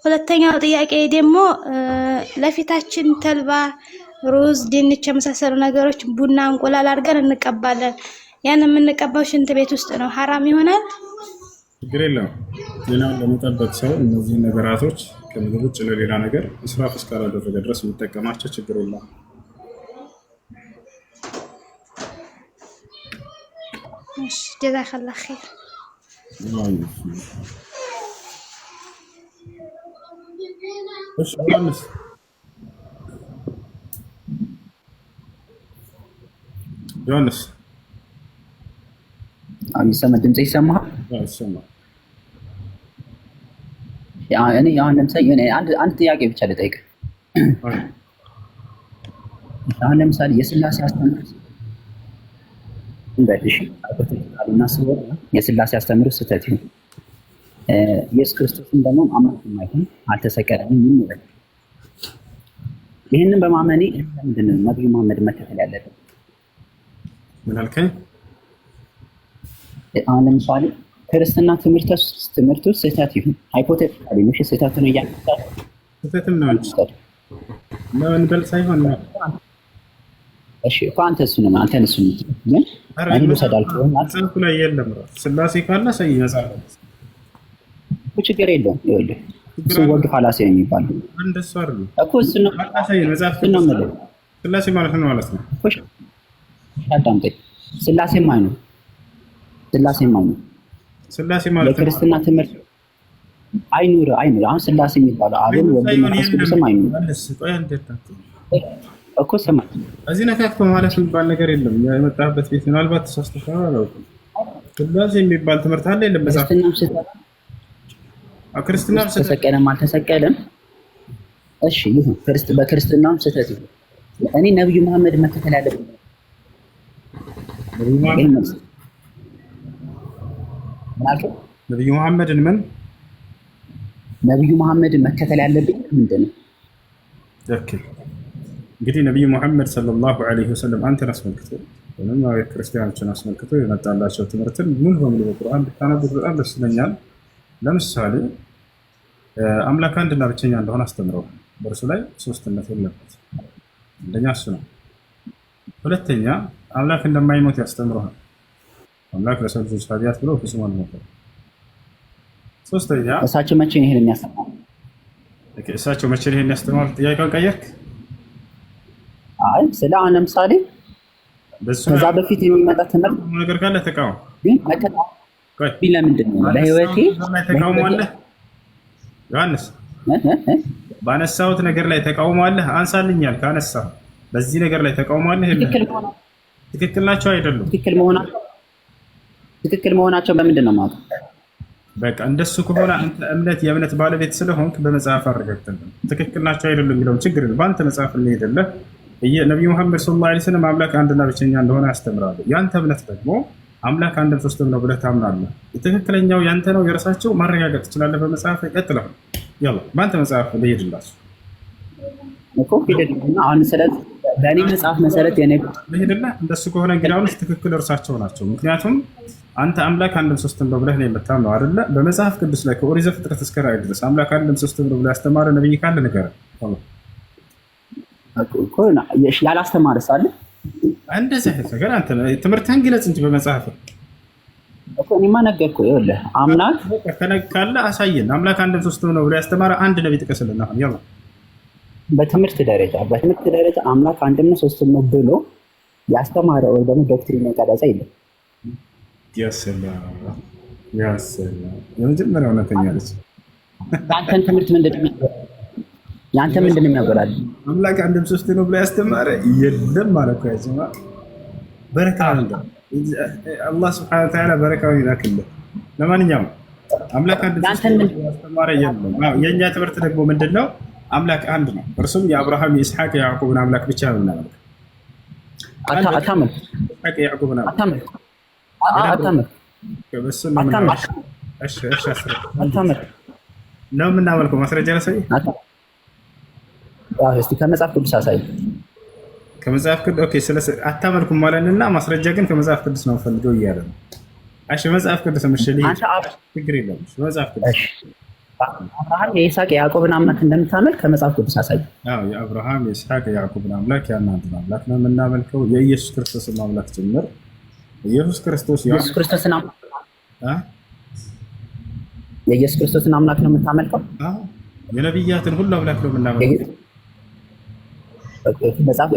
ሁለተኛው ጥያቄ ደግሞ ለፊታችን ተልባ፣ ሩዝ፣ ድንች የመሳሰሉ ነገሮች ቡና፣ እንቁላል አድርገን እንቀባለን። ያን የምንቀባው ሽንት ቤት ውስጥ ነው። ሐራም ይሆናል? ችግር የለውም። ጤናውን ለመጠበቅ ሰው እነዚህ ነገራቶች ከምግብ ውጭ ለሌላ ነገር እስራፍ እስካላደረገ ድረስ የሚጠቀማቸው ችግር የለውም። እሺ ጀዛከላህ ኸይር። እሺ ዮሐንስ የሚሰማ ድምጽ ይሰማሃል? ይሰማል። እኔ አሁን ለምሳሌ አንድ ጥያቄ ብቻ ልጠይቅ። አሁን ለምሳሌ የስላሴ አስተምህሮ እንደዚህ አቆጣጣሪና ሰው የስላሴ አስተምህሮ ስህተት ይሁን ኢየሱስ ክርስቶስን ደግሞ አምላክ የማይሆን አልተሰቀለም ይላል። ይሄንን በማመኔ ለምንድን ነው ነብዩ መሐመድ መከተል ያለበት? ምን አልከኝ? አሁን ለምሳሌ ክርስትና ትምህርቱ ስህተት ይሁን ሃይፖቴቲካሊ ነው። ስህተት ነው እያልኩት ስህተትም ነው እንጂ ለምን በል ሳይሆን ነው። እሺ እኮ አንተ እሱን ግን አንዱ ሰዳልኩና ጽንፍ ላይ የለም ስላሴ ካለ ሰይ ይመጻል ችግር የለውም። ይኸውልህ እሱ ወርድ ፋላሲ የሚባለው እንደሱ አይደለም እኮ እሱ ነው ስላሴ ማለት ነው ማለት ነው። አዳምጠኝ። ስላሴ ማለት ነው ስላሴ ማለት የክርስትና ትምህርት አይኑር። አሁን ስላሴ የሚባለው አብን ወልድ መንፈስ ቅዱስ አይኑር እኮ ሰማህ። እዚህ ነካክቶ ማለት የሚባል ነገር የለም። የመጣበት ቤት ምናልባት ተሳስተሃል አላውቅም። ስላሴ የሚባል ትምህርት አለ የለም? ክርስትናም ተሰቀለም አልተሰቀለም እሺ ይሁን። በክርስትናም ስህተት ይሁን እኔ ነብዩ መሐመድ መከተል ያለብኝ ነብዩ መሐመድን ነብዩ መሐመድን መከተል ያለብኝ ምንድን ነው? እንግዲህ ነብዩ መሐመድ ሰለላሁ ዐለይሂ ወሰለም አንተን አስመልክቶ ወይም ክርስቲያኖችን አስመልክቶ የመጣላቸው ትምህርትን ሙሉ በሙሉ በቁርአን ብታነቡት በጣም ደስ ይለኛል። ለምሳሌ አምላክ አንድና ብቸኛ እንደሆነ አስተምረው በእርሱ ላይ ሶስትነት የለበት። አንደኛ እሱ ነው። ሁለተኛ አምላክ እንደማይሞት ያስተምረዋል። አምላክ ለሰው ልጆች ኃጢአት ብሎ ፍጹም አልሞተም። ሶስተኛ እሳቸው መቼ ነው ይሄን የሚያስተምሩ? እሳቸው መቼ ነው ይሄን ያስተምሩ? ጥያቄውን ቀየርክ? አይ ስለ አሁን ለምሳሌ ከዛ በፊት የሚመጣ ትምህርት ነገር ካለ ተቃውሞ ግን ለምንድን ነው ለህይወቴ ተቃውሞ አለ? ዮሐንስ ባነሳሁት ነገር ላይ ተቃውሞ አለ? አንሳልኛል ካነሳሁ በዚህ ነገር ላይ ተቃውሞ አለ? ትክክል ናቸው አይደሉም? ትክክል መሆናቸው በምንድን ነው ማለት? በቃ እንደሱ ከሆነ አንተ የእምነት ባለቤት ስለሆንክ በመጽሐፍ አረጋግጠልን ትክክል ናቸው አይደሉም የሚለውን ችግር ነው። በአንተ መጽሐፍ ላይ አይደለም ነብዩ መሐመድ ሰለላሁ ዐለይሂ ወሰለም አምላክ አንድና ብቸኛ እንደሆነ ያስተምራሉ። ያንተ እምነት ደግሞ አምላክ አንድም ሶስትም ነው ብለህ ታምናለህ። ትክክለኛው ያንተ ነው የራሳቸው ማረጋገጥ ትችላለህ በመጽሐፍ ይቀጥላል። ያላ በአንተ መጽሐፍ ለሄድላችሁ እኮ ሄደልና አሁን ስለዚህ በእኔ መጽሐፍ መሰረት የኔ ለሄድላ እንደሱ ከሆነ እንግዲህ አሁን ትክክል እርሳቸው ናቸው። ምክንያቱም አንተ አምላክ አንድም ሶስትም ነው ብለህ ነው የምታምነው አይደለ? በመጽሐፍ ቅዱስ ላይ ከኦሪት ዘፍጥረት እስከ ራዕይ ድረስ አምላክ አንድም ሶስትም ነው ብሎ ያስተማረ ነብይ ካለ ንገረን። እኮ ያላስተማረ ሳለ እንደዚህ ነገር አንተ ትምህርትህን ግለጽ እንጂ በመጽሐፍ እኮ እኔማ ነገርኩህ። ይኸውልህ አምላክ ካለ አሳየን። አምላክ አንድም ሶስትም ነው ብሎ ያስተማረ አንድ ነብይ ጥቀስልን። አሁን ያው በትምህርት ደረጃ አምላክ አንድም ነው ሶስትም ነው ብሎ ያስተማረ ወይ ደግሞ ዶክትሪን የቀረጸ የለም። ያሰላ የመጀመሪያው እውነተኛ ልጅ አንተን ትምህርት ምንድን ነው የሚያበላል? አምላክ አንድም ሶስት ነው ብሎ ያስተማረ የለም ማለት ነው። ያዘማ በረካ ነው አላህ Subhanahu Wa Ta'ala በረካውን ይላክልህ። ለማንኛውም አምላክ አንድም ሶስት ነው ያስተማረ የለም። የኛ ትምህርት ደግሞ ምንድነው? አምላክ አንድ ነው። እርሱም የአብርሃም የኢስሐቅ የያዕቆብን አምላክ ብቻ ነው እናመልክ። አታመልክ ነው የምናመልከው። ማስረጃ ላሳይ። እስቲ ከመጽሐፍ ቅዱስ አሳይ። ከመጽሐፍ ቅዱስ ኦኬ። አታመልኩም ማለትና ማስረጃ ግን ከመጽሐፍ ቅዱስ ነው ፈልገው እያለ ነው። እሺ መጽሐፍ ቅዱስ ምሽል ችግር የለም። መጽሐፍ ቅዱስ አብርሃም የይስሐቅ የያዕቆብን አምላክ እንደምታመልክ ከመጽሐፍ ቅዱስ አሳይ። አዎ የአብርሃም የይስሐቅ የያዕቆብን አምላክ ያን አንዱን አምላክ ነው የምናመልከው፣ የኢየሱስ ክርስቶስን አምላክ ጭምር። ኢየሱስ ክርስቶስን የኢየሱስ ክርስቶስን አምላክ ነው የምታመልከው። የነቢያትን ሁሉ አምላክ ነው የምናመልከው።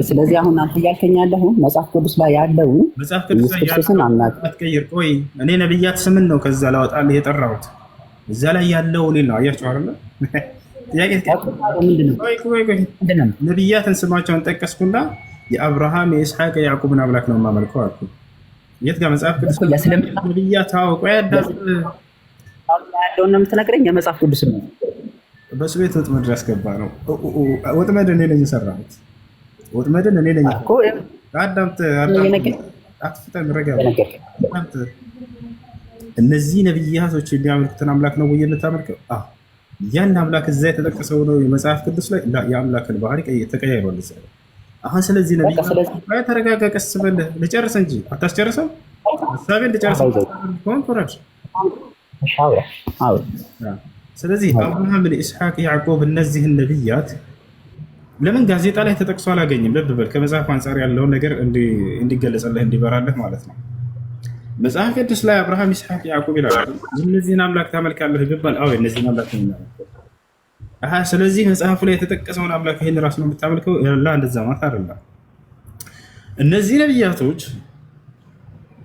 ስለዚህ አሁን አንተ እያልከኝ ያለኸው መጽሐፍ ቅዱስ ላይ ያለው መጽሐፍ ቅዱስ ላይ ያለው አትቀይር። ቆይ እኔ ነቢያት ስምን ነው ከዛ ላወጣልህ የጠራሁት። እዛ ላይ ያለው እኔ ነው። አያችሁ አይደል? ጥያቄ ነቢያትን ስማቸውን ጠቀስኩና የአብርሃም የይስሐቅ የያዕቆብን አምላክ ነው የማመልከው አልኩ። የት ጋር መጽሐፍ ቅዱስ ነቢያት ታውቆ ያዳስ ያለውን ነው የምትነግረኝ? የመጽሐፍ ቅዱስ ነው በሱ ቤት ወጥመድ ያስገባ ነው። ወጥመድ እኔ ነኝ የሰራሁት። ወጥመድን እኔ ነኝ እኮ አዳምጥ አትፍጠን ረጋ። እነዚህ ነቢያቶች የሚያመልኩትን አምላክ ነው ወይ የምታመልከው? ያን አምላክ እዛ የተጠቀሰው ነው የመጽሐፍ ቅዱስ ላይ የአምላክን ባህሪ ተቀያይሯል እዛ ላይ። አሁን ስለዚህ ነቢይ ተረጋጋ፣ ቀስ በልህ ልጨርስ እንጂ አታስጨርሰው። ሀሳቤን ልጨርሰው ኮንፈረንስ። ስለዚህ አብርሃም፣ ኢስሐቅ፣ ያዕቆብ እነዚህን ነቢያት ለምን ጋዜጣ ላይ ተጠቅሶ አላገኝም? ልብ በል ከመጽሐፍ አንጻር ያለውን ነገር እንዲገለጽልህ እንዲበራልህ ማለት ነው። መጽሐፍ ቅዱስ ላይ አብርሃም፣ ይስሐቅ፣ ያዕቆብ ይላል። እነዚህን አምላክ ታመልካለህ ቢባል አዎ እነዚህን አምላክ ነው የምናመልከው። ስለዚህ መጽሐፉ ላይ የተጠቀሰውን አምላክ ይህን ራስ ነው የምታመልከው? እንደዛ ማለት አይደለም። እነዚህ ነቢያቶች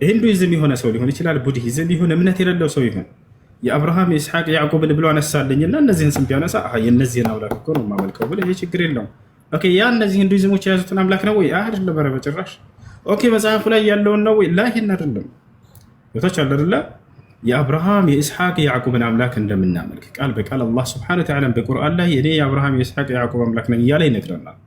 ሂንዱይዝም የሆነ ሰው ሊሆን ይችላል፣ ቡድሂዝም ይሁን እምነት የሌለው ሰው ይሁን የአብርሃም የይስሐቅ ያዕቆብን ብሎ አነሳልኝና እነዚህን ስም ቢያነሳ የእነዚህን አምላክ እኮ ነው የማመልከው ብለህ ይሄ ችግር የለውም። ኦኬ ያ እነዚህ ሂንዱይዝሞች የያዙትን አምላክ ነው ወይ? አይደለም፣ ኧረ በጭራሽ። ኦኬ መጽሐፉ ላይ ያለውን ነው ወይ? ላ ይሄን አይደለም። ቦታች አለ አይደለ? የአብርሃም የይስሐቅ የያዕቆብን አምላክ እንደምናመልክ ቃል በቃል አላህ ሱብሓነሁ ወተዓላ በቁርአን ላይ እኔ የአብርሃም የይስሐቅ የያዕቆብ አምላክ ነኝ እያለ ይነግረናል።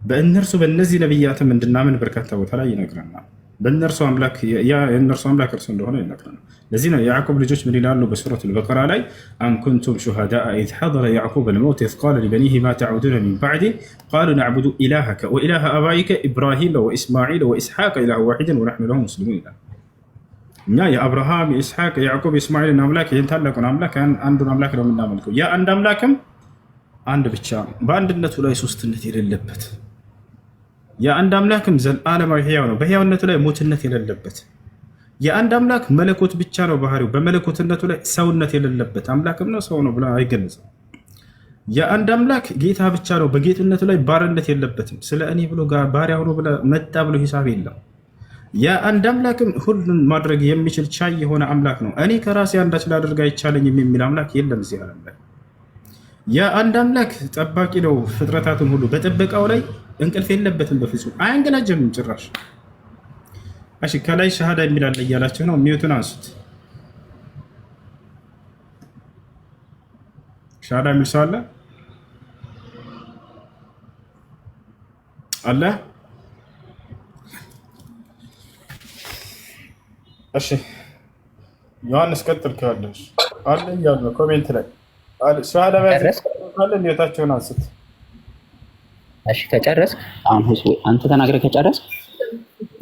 በእነርሱ በእነዚህ ነቢያትም እንድናምን በርካታ ቦታ ላይ ይነግረናል። በእነርሱ አምላክ የእነርሱ አምላክ እርሱ እንደሆነ ይነግረናል። ለዚህ ነው የያዕቆብ ልጆች ምን ይላሉ በሱረቱል በቀራ ላይ አም ኩንቱም ሹሃዳአ ኢዝ ሐደረ ያዕቁብ አልመውት ኢዝ ቃለ ሊበኒሂ ማ ተዕቡዱነ ሚን ባዕዲ ቃሉ ነዕቡዱ ኢላሀከ ወኢላሀ አባኢከ ኢብራሂም ወኢስማዒል ወኢስሐቅ ኢላሀን ዋሒደን ወነሕኑ ለሁ ሙስሊሙን ይላል። እኛ የአብርሃም የኢስሐቅ የያዕቆብ የእስማኤልን አምላክ ይህን ታላቁን አምላክ አንዱን አምላክ ነው የምናመልከው። ያ አንድ አምላክም አንድ ብቻ በአንድነቱ ላይ ሶስትነት የሌለበት የአንድ አምላክም ዘላለማዊ ሕያው ነው፣ በሕያውነቱ ላይ ሞትነት የሌለበት የአንድ አምላክ መለኮት ብቻ ነው ባህሪው፣ በመለኮትነቱ ላይ ሰውነት የሌለበት አምላክም ነው፣ ሰው ነው ብሎ አይገለጽም። የአንድ አምላክ ጌታ ብቻ ነው፣ በጌትነቱ ላይ ባርነት የለበትም። ስለ እኔ ብሎ ባሪያ ሆኖ መጣ ብሎ ሂሳብ የለም። የአንድ አምላክም ሁሉን ማድረግ የሚችል ቻይ የሆነ አምላክ ነው። እኔ ከራሴ አንዳች ላደርግ አይቻለኝም የሚል አምላክ የለም እዚህ ዓለም ላይ። የአንድ አምላክ ጠባቂ ነው፣ ፍጥረታትን ሁሉ በጥበቃው ላይ እንቅልፍ የለበትም፣ በፍጹም አያንገላጀምም ጭራሽ። እሺ ከላይ ሸሃዳ የሚላለ እያላችሁ ነው፣ ሚዩቱን አንሱት። ሸሃዳ የሚል ሰው አለ አለ? እሺ ዮሐንስ ቀጥል ካለሽ አለ እያሉ ነው ኮሜንት ላይ ሸሃዳ ካለ ሚዩታችሁን አንሱት። እሺ ከጨረስ አሁን አንተ ተናግረህ ከጨረስ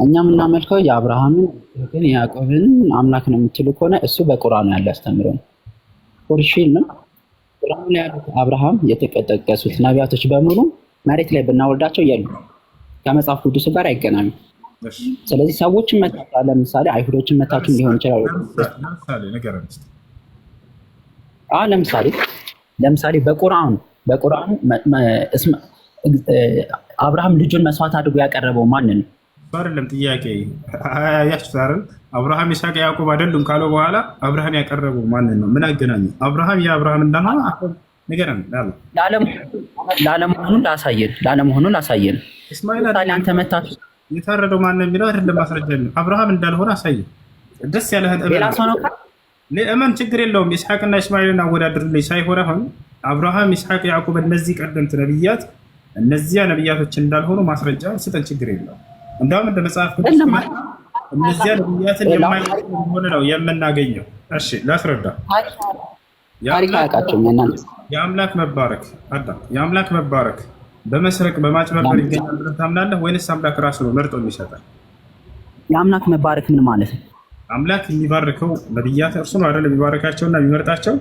እኛ የምናመልከው የአብርሃምን ግን የያዕቆብን አምላክ ነው የምትሉ ከሆነ እሱ በቁርአን ያለ አስተምሮ ነው። ቁርሺን ነው ቁርአን ላይ ያሉት አብርሃም የተጠቀሱት ነቢያቶች በሙሉ መሬት ላይ ብናወርዳቸው የሉ ከመጽሐፍ ቅዱስ ጋር አይገናኙም። ስለዚህ ሰዎችን መታታ ለምሳሌ አይሁዶችን መታችሁ ሊሆን ይችላል። ለምሳሌ በቁርአን አብርሃም ልጁን መስዋዕት አድርጎ ያቀረበው ማንን ነው? አይደለም ጥያቄ ያችታርን አብርሃም ይስሐቅ ያዕቆብ አይደሉም ካለው በኋላ አብርሃም ያቀረበው ማንን ነው? ምን አገናኙ? አብርሃም የአብርሃም እንዳልሆነ ንገረን። ላለመሆኑን ላሳየን። እስማኤል አንተ መታችሁ የታረደው ማን ነው የሚለው አይደለም ማስረጃ ነው። አብርሃም እንዳልሆነ አሳየን። ደስ ያለህን እመን፣ ችግር የለውም። ይስሐቅና እስማኤልን አወዳድርልኝ ሳይሆን አሁን አብርሃም ይስሐቅ ያዕቆብ እነዚህ ቀደምት ነብያት እነዚያ ነብያቶች እንዳልሆኑ ማስረጃ ስጠን፣ ችግር የለውም። እንደውም እንደ መጽሐፍ ቅዱስ እነዚያ ነብያትን የማይሆን ነው የምናገኘው። እሺ ላስረዳ። የአምላክ መባረክ የአምላክ መባረክ በመስረቅ በማጭበርበር ይገኛል ብለህ ታምናለህ ወይንስ አምላክ ራሱ ነው መርጦ የሚሰጣል? የአምላክ መባረክ ምን ማለት ነው? አምላክ የሚባርከው ነብያት እርሱ ነው አይደል? የሚባረካቸውና የሚመርጣቸው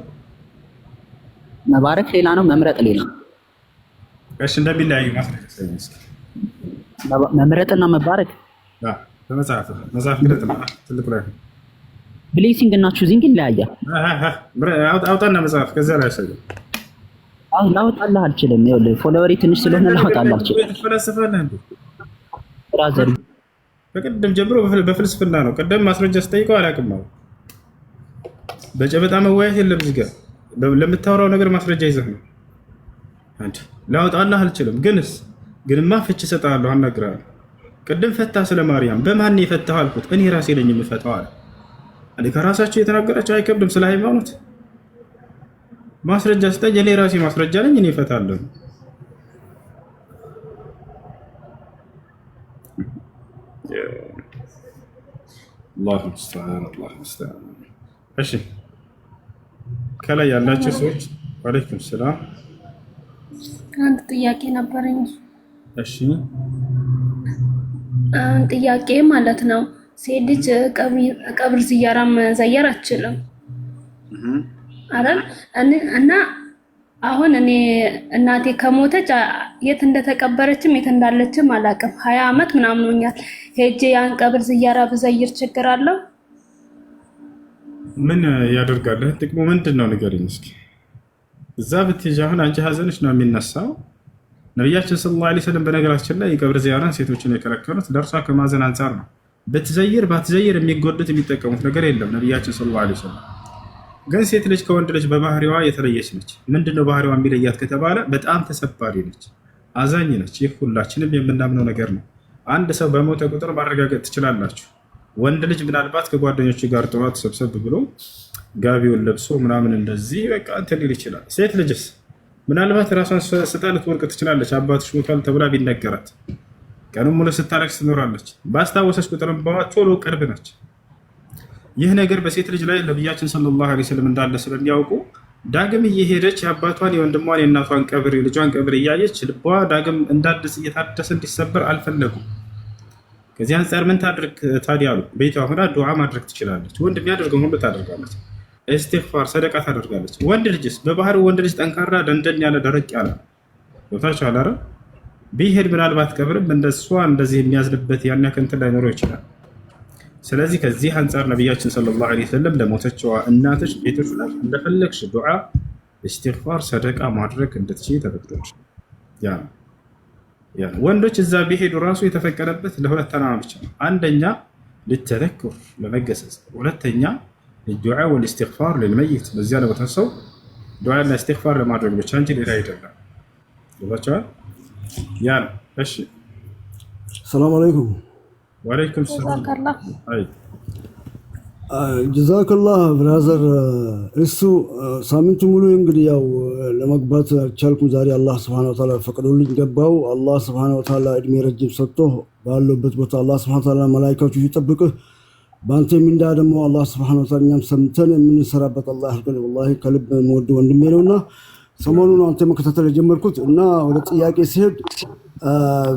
መባረክ ሌላ ነው፣ መምረጥ ሌላ ነው። እሺ እንደሚለያዩ ማስረጃ እስኪ። መምረጥና መባረክ በመጽሐፍ ግለጥ ነው። ትልቁ ላይ ብሌሲንግ እና ቹዚንግ ይለያያል። አውጣና መጽሐፍ ከዛ ላይ ያሳየው። አሁን ላወጣልህ አልችልም። ይኸውልህ ፎሎወሪ ትንሽ ስለሆነ ላወጣልህ አልችልም። ትፈለስፋለህ እንዴ? ብራዘር ከቅድም ጀምሮ በፍልስፍና ነው። ቅድም ማስረጃ ስጠይቀው አላውቅም ነው። በጨበጣ መወያየት የለም እዚህ ጋር። ለምታወራው ነገር ማስረጃ ይዘህ ነው። አንተ ላወጣልህ አልችልም። ግንማ ፍች እሰጥሃለሁ፣ አናግርሃለሁ። ቅድም ፈታ ስለ ማርያም በማን የፈታው አልኩት። እኔ ራሴ ነኝ የምፈታው አለ። እኔ ከራሳቸው የተናገራቸው አይከብድም። ስለ ሃይማኖት ማስረጃ ስጠኝ። እኔ ራሴ ማስረጃ ነኝ፣ እኔ እፈታለሁ። አላሁ ሙስተዓን አላሁ ሙስተዓን። እሺ ከላይ ያላችሁ ሰዎች ወአለይኩም ሰላም። አንድ ጥያቄ ነበረኝ። እሺ ጥያቄ ማለት ነው ሴት ልጅ ቀብር ዝያራ መዘየር አትችልም አይደል? እና አሁን እኔ እናቴ ከሞተች የት እንደተቀበረችም የት እንዳለችም አላውቅም። 20 ዓመት ምናምን ሆኛል። ሄጄ ያን ቀብር ዝያራ ብዘይር ችግር አለው? ምን ያደርጋል? ጥቅሙ ምንድን ነው ንገሪኝ እስኪ። እዛ ብትሄጂ አሁን አንቺ ሀዘንሽ ነው የሚነሳው። ነቢያችን ሰለላሁ ዐለይሂ ወሰለም በነገራችን ላይ የቀብር ዝያራን ሴቶችን የከለከሉት ለእርሷ ከማዘን አንጻር ነው። ብትዘይር ባትዘይር የሚጎዱት የሚጠቀሙት ነገር የለም። ነቢያችን ሰለላሁ ዐለይሂ ወሰለም ግን ሴት ልጅ ከወንድ ልጅ በባህሪዋ የተለየች ነች። ምንድነው ባህሪዋ የሚለያት ከተባለ በጣም ተሰባሪ ነች፣ አዛኝ ነች። ይህ ሁላችንም የምናምነው ነገር ነው። አንድ ሰው በሞተ ቁጥር ማረጋገጥ ትችላላችሁ። ወንድ ልጅ ምናልባት ከጓደኞቹ ጋር ጠዋት ሰብሰብ ብሎ ጋቢውን ለብሶ ምናምን እንደዚህ በቃ እንትን ሊል ይችላል። ሴት ልጅስ ምናልባት ራሷን ስታ ልትወርቅ ትችላለች። አባትሽ ሞቷል ተብላ ቢነገራት ቀኑን ሙሉ ስታለቅስ ትኖራለች። ባስታወሰች ቁጥር ቶሎ ቅርብ ነች። ይህ ነገር በሴት ልጅ ላይ ነቢያችን ሰለላሁ ዐለይሂ ወሰለም እንዳለ ስለሚያውቁ ዳግም እየሄደች የአባቷን የወንድሟን የእናቷን ቀብር የልጇን ቀብር እያየች ልቧ ዳግም እንዳድስ እየታደሰ እንዲሰበር አልፈለጉም። ከዚህ አንጻር ምን ታድርግ ታዲያ አሉ። ቤቷ ሆና ዱዓ ማድረግ ትችላለች። ወንድ የሚያደርገው ሁሉ ታደርጋለች። ኢስቲግፋር ሰደቃ ታደርጋለች። ወንድ ልጅስ በባህሪው ወንድ ልጅ ጠንካራ ደንደን ያለ ደረቅ ያለ ቦታቸው አላረ ቢሄድ ምናልባት ቀብርም እንደሷ እንደዚህ የሚያዝንበት ያን ያክል እንትን ላይኖረው ይችላል። ስለዚህ ከዚህ አንጻር ነቢያችን ሰለላሁ ዐለይሂ ወሰለም ለሞተችዋ እናትሽ ቤቶች ላይ እንደፈለግሽ ዱዓ፣ ኢስቲግፋር፣ ሰደቃ ማድረግ እንድትችይ ተፈቅዶልሽ። ያ ወንዶች እዛ ቢሄዱ ራሱ የተፈቀደበት ለሁለት ዓላማ ብቻ ነው። አንደኛ ለተዘኩር ለመገሰጽ፣ ሁለተኛ ለዱዓ ወልኢስቲግፋር ለልመይት በዚያ ለሞተ ሰው ዱዓና ኢስቲግፋር ለማድረግ ብቻ እንጂ ሌላ አይደለም። ይባቻል ያ ነው። እሺ ሰላም አለይኩም። ወአለይኩም ሰላም። አይ ጀዛከላህ ብራዘር። እሱ ሳምንቱ ሙሉ እንግዲህ ያው ለመግባት አልቻልኩም። ዛሬ አላህ Subhanahu Wa Ta'ala ፈቅዶልኝ ገባው። አላህ Subhanahu Wa Ta'ala እድሜ ረጅም ሰጥቶ ባለበት ቦታ አላህ Subhanahu Wa Ta'ala መላእክቶቹ ይጠብቅህ። በአንተ ሚንዳ ደግሞ አላህ Subhanahu Wa Ta'ala እኛም ሰምተን የምንሰራበት አላህ ያድርገን። ወላሂ ከልብ የምወድ ወንድሜ ነውና ሰሞኑን አንተ መከታተል የጀመርኩት እና ወደ ጥያቄ ሲሄድ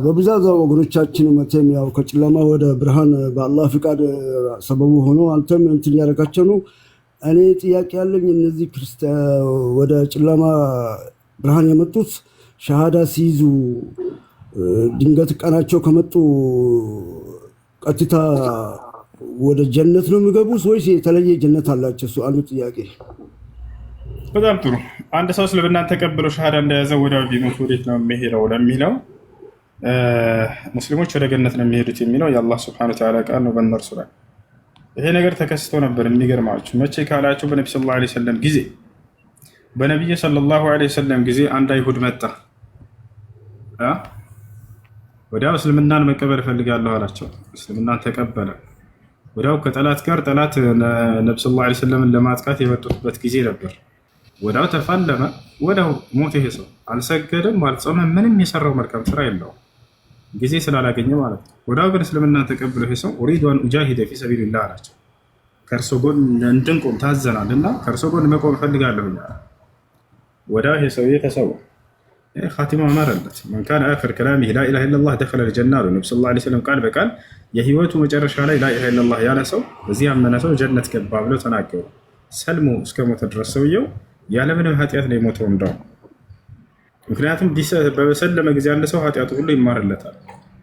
በብዛት ወገኖቻችን መተም ያው ከጨለማ ወደ ብርሃን በአላህ ፍቃድ ሰበቡ ሆኖ አንተም እንትን ያደረጋቸው ነው። እኔ ጥያቄ ያለኝ እነዚህ ወደ ጨለማ ብርሃን የመጡት ሸሃዳ ሲይዙ ድንገት ቀናቸው ከመጡ ቀጥታ ወደ ጀነት ነው የሚገቡት ወይስ የተለየ ጀነት አላቸው? እሱ አንዱ ጥያቄ። በጣም ጥሩ። አንድ ሰው እስልምናን ተቀብሎ ሸሃዳ እንደያዘ ወዲያው ቢሞት ወዴት ነው የሚሄደው ለሚለው ሙስሊሞች ወደ ገነት ነው የሚሄዱት የሚለው የአላህ ሱብሓነሁ ወተዓላ ቃል ነው በእነርሱ ላይ። ይሄ ነገር ተከስቶ ነበር። የሚገርማችሁ መቼ ካላችሁ በነቢ ሰለላሁ ዐለይሂ ወሰለም ጊዜ በነቢዩ ሰለላሁ ዐለይሂ ወሰለም ጊዜ አንድ አይሁድ መጣ። ወዲያው እስልምናን መቀበል እፈልጋለሁ አላቸው። እስልምናን ተቀበለ። ወዲያው ከጠላት ጋር ጠላት ነቢ ሰለላሁ ዐለይሂ ወሰለምን ለማጥቃት የመጡበት ጊዜ ነበር። ወዲያው ተፋለመ። ወዲያው ሞት። ይሄ ሰው አልሰገደም፣ አልጾመም፣ ምንም የሰራው መልካም ስራ የለውም ጊዜ ስላላገኘ ማለት ነው። ወዲያው ግን እስልምናን ተቀብሎ ይሄ ሰው ኡሪዱ አን ኡጃሂደ ፊ ሰቢሊላህ አላቸው። ከእርሶ ጎን እንድንቆም ታዘናል እና ከእርሶ ጎን መቆም እፈልጋለሁ። ወዲያው ይሄ ሰውዬ ተሰዋ። ኻቲማ አማረለት። መን ካነ አኺር ከላሚሂ ላ ኢላሃ ኢለላህ ደኸለ አልጀና አሉ ነቢ ሰለላሁ ዐለይሂ ወሰለም ቃል በቃል የህይወቱ መጨረሻ ላይ ላ ኢላሃ ኢለላህ ያለ ሰው በዚህ ያመነ ሰው ጀነት ገባ ብለው ተናገሩ። ሰልሞ እስከ ሞተ ድረስ ሰውየው ያለምንም ኃጢአት ነው የሞተው እንደው ምክንያቱም በሰለመ ጊዜ አንድ ሰው ኃጢአቱ ሁሉ ይማርለታል።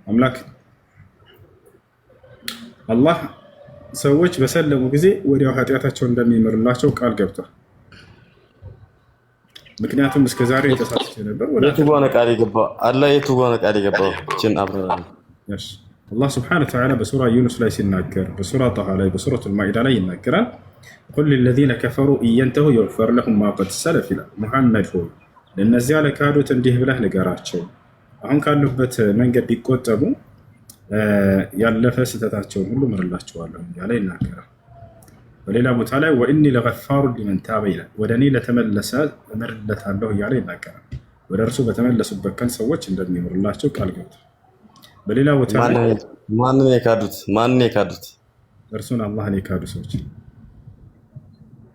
አምላክ አላህ ሰዎች በሰለሙ ጊዜ ወዲያው ኃጢአታቸውን እንደሚምርላቸው ቃል ገብቷል። ምክንያቱም እስከዛሬ የተሳሳተ ነበር። የቱ ጋር ነው ቃል የገባው? አላህ የቱ ጋር ነው ቃል የገባው? እችን አብረን አላህ ሱብሓነሁ ወተዓላ በሱራ ዩኑስ ላይ ሲናገር፣ በሱራ ጣሃ ላይ፣ በሱረቱል ማኢዳ ላይ ይናገራል። ቁል ሊለዚነ ከፈሩ ኢየንተሁ የግፈር ለሁም ማ ቀድ ሰለፍ ይላል። ሙሐመድ ሆይ ለእነዚያ ለካዱት እንዲህ ብለህ ንገራቸው አሁን ካሉበት መንገድ ቢቆጠቡ ያለፈ ስህተታቸውን ሁሉ ምርላቸዋለሁ እያለ ይናገራል። በሌላ ቦታ ላይ ወኢኒ ለገፋሩ ሊመን ታበ ይላል። ወደ እኔ ለተመለሰ እምርለታለሁ እያለ ይናገራል። ወደ እርሱ በተመለሱበት ቀን ሰዎች እንደሚምርላቸው ቃል ገብቷል። በሌላ ቦታ ላይ ማንን የካዱት? እርሱን አላህን የካዱ ሰዎች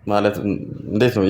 ማለት እንዴት ነው?